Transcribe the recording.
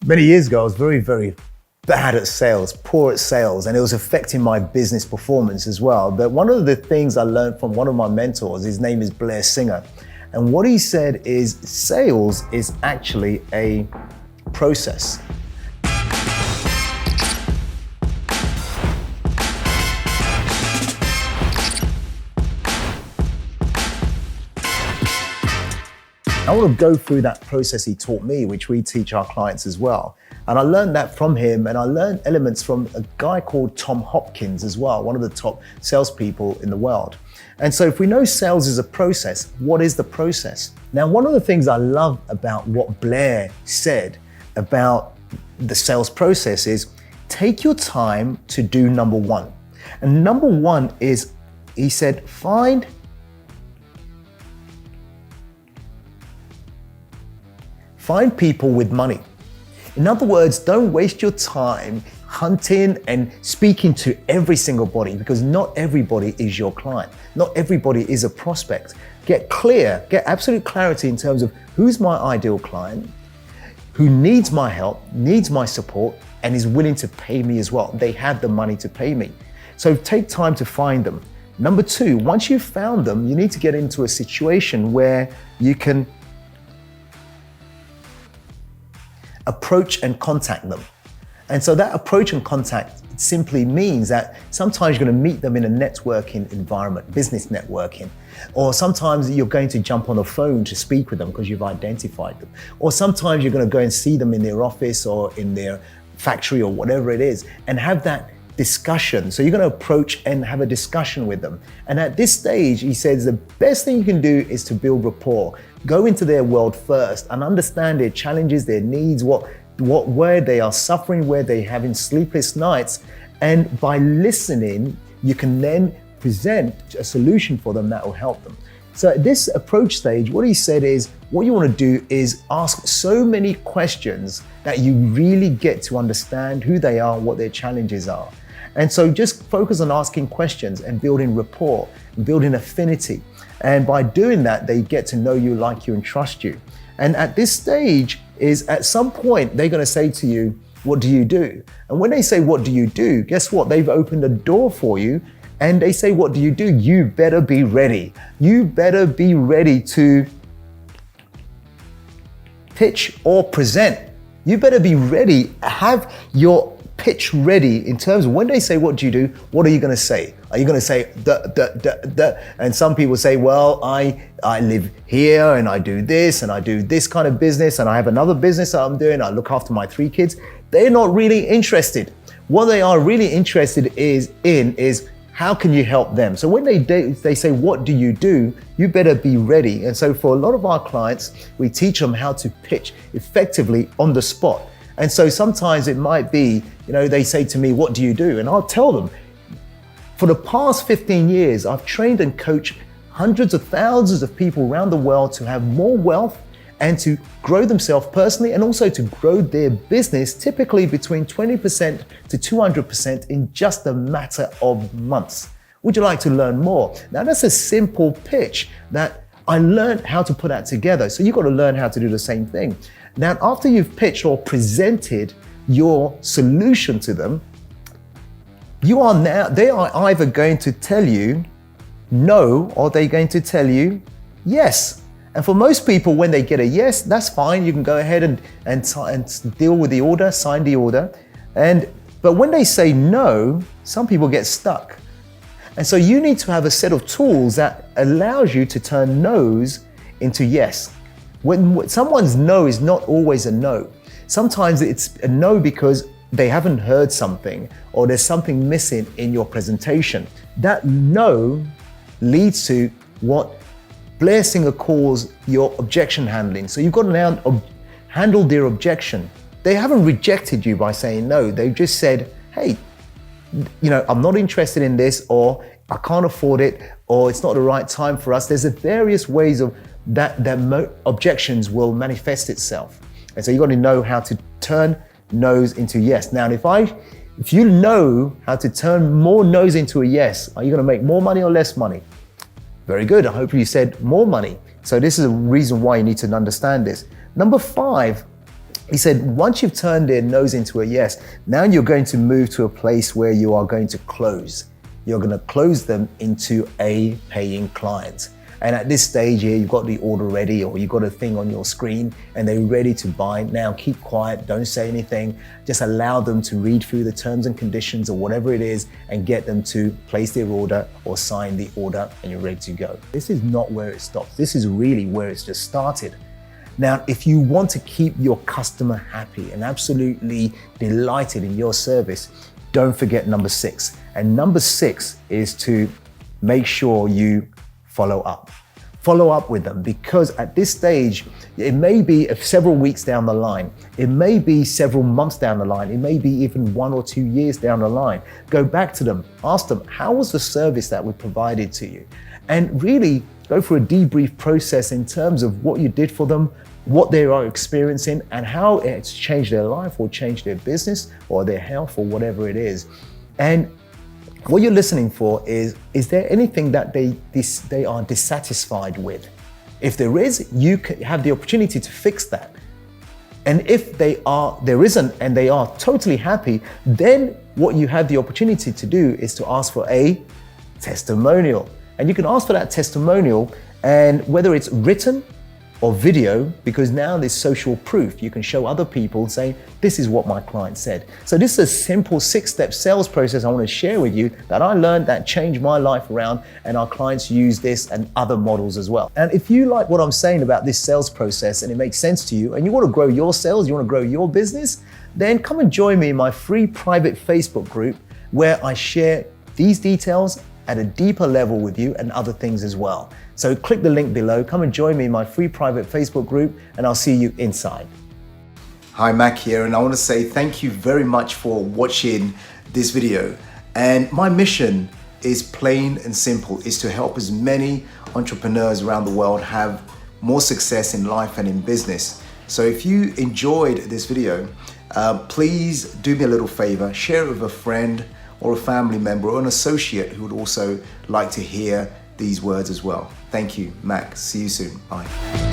Many years ago, I was very, very bad at sales, poor at sales, and it was affecting my business performance as well. But one of the things I learned from one of my mentors, his name is Blair Singer, and what he said is sales is actually a process. I want to go through that process he taught me, which we teach our clients as well. And I learned that from him, and I learned elements from a guy called Tom Hopkins as well, one of the top salespeople in the world. And so if we know sales is a process, what is the process? Now, one of the things I love about what Blair said about the sales process is take your time to do number one. And number one is, he said, find people with money. In other words, don't waste your time hunting and speaking to every single body, because not everybody is your client. Not everybody is a prospect. Get clear, get absolute clarity in terms of who's my ideal client, who needs my help, needs my support, and is willing to pay me as well. They have the money to pay me. So take time to find them. Number two, once you've found them, you need to get into a situation where you can approach and contact them. And so that approach and contact simply means that sometimes you're going to meet them in a networking environment, business networking, or sometimes you're going to jump on a phone to speak with them because you've identified them, or sometimes you're going to go and see them in their office or in their factory or whatever it is and have that discussion. So you're going to approach and have a discussion with them. And at this stage, he says the best thing you can do is to build rapport. Go into their world first and understand their challenges, their needs, where they are suffering, where they're having sleepless nights. And by listening, you can then present a solution for them that will help them. So at this approach stage, what he said is, what you want to do is ask so many questions that you really get to understand who they are, what their challenges are. And so just focus on asking questions and building rapport, building affinity. And by doing that, they get to know you, like you, and trust you. And at this stage is at some point, they're going to say to you, what do you do? And when they say, what do you do? Guess what? They've opened a door for you. And they say, what do you do? You better be ready. You better be ready to pitch or present. You better be ready, have your pitch ready in terms of when they say, what do you do? What are you going to say? Are you going to say, duh? And some people say, well, I live here and I do this and I do this kind of business and I have another business that I'm doing. I look after my 3 kids. They're not really interested. What they are really interested is how can you help them? So when they say, what do you do? You better be ready. And so for a lot of our clients, we teach them how to pitch effectively on the spot. And so sometimes it might be, they say to me, what do you do? And I'll tell them, for the past 15 years, I've trained and coached hundreds of thousands of people around the world to have more wealth and to grow themselves personally and also to grow their business, typically between 20% to 200% in just a matter of months. Would you like to learn more? Now that's a simple pitch that I learned how to put that together. So you've got to learn how to do the same thing. Now, after you've pitched or presented your solution to them, they are either going to tell you no, or they're going to tell you yes. And for most people, when they get a yes, that's fine. You can go ahead and deal with the order, sign the order. But when they say no, some people get stuck. And so you need to have a set of tools that allows you to turn no's into yes. When someone's no is not always a no. Sometimes it's a no because they haven't heard something or there's something missing in your presentation. That no leads to what Blair Singer calls your objection handling. So you've got to now handle their objection. They haven't rejected you by saying no. They've just said, hey, I'm not interested in this, or I can't afford it, or it's not the right time for us. There's various ways of that objections will manifest itself. And so you've got to know how to turn no's into yes. Now, if you know how to turn more no's into a yes, are you going to make more money or less money? Very good. I hope you said more money. So this is a reason why you need to understand this. Number 5 He said, once you've turned their no's into a yes, now you're going to move to a place where you are going to close. You're going to close them into a paying client. And at this stage here, you've got the order ready, or you've got a thing on your screen and they're ready to buy. Now keep quiet, don't say anything. Just allow them to read through the terms and conditions or whatever it is and get them to place their order or sign the order, and you're ready to go. This is not where it stops. This is really where it's just started. Now, if you want to keep your customer happy and absolutely delighted in your service, don't forget number 6. And number 6 is to make sure you follow up. Follow up with them, because at this stage, it may be several weeks down the line. It may be several months down the line. It may be even 1 or 2 years down the line. Go back to them, ask them, how was the service that we provided to you? And really go through a debrief process in terms of what you did for them, what they are experiencing, and how it's changed their life or changed their business or their health or whatever it is. And what you're listening for is there anything that they are dissatisfied with? If there is, you have the opportunity to fix that. And if there isn't and they are totally happy, then what you have the opportunity to do is to ask for a testimonial. And you can ask for that testimonial, and whether it's written or video, because now there's social proof. You can show other people saying, this is what my client said. So this is a simple 6-step sales process I want to share with you that I learned that changed my life around, and our clients use this and other models as well. And if you like what I'm saying about this sales process and it makes sense to you and you want to grow your sales, you want to grow your business, then come and join me in my free private Facebook group, where I share these details at a deeper level with you and other things as well. So click the link below, come and join me in my free private Facebook group, and I'll see you inside. Hi, Mac here, and I want to say thank you very much for watching this video. And my mission is plain and simple, is to help as many entrepreneurs around the world have more success in life and in business. So if you enjoyed this video, please do me a little favor, share it with a friend or a family member or an associate who would also like to hear these words as well. Thank you, Mac. See you soon. Bye.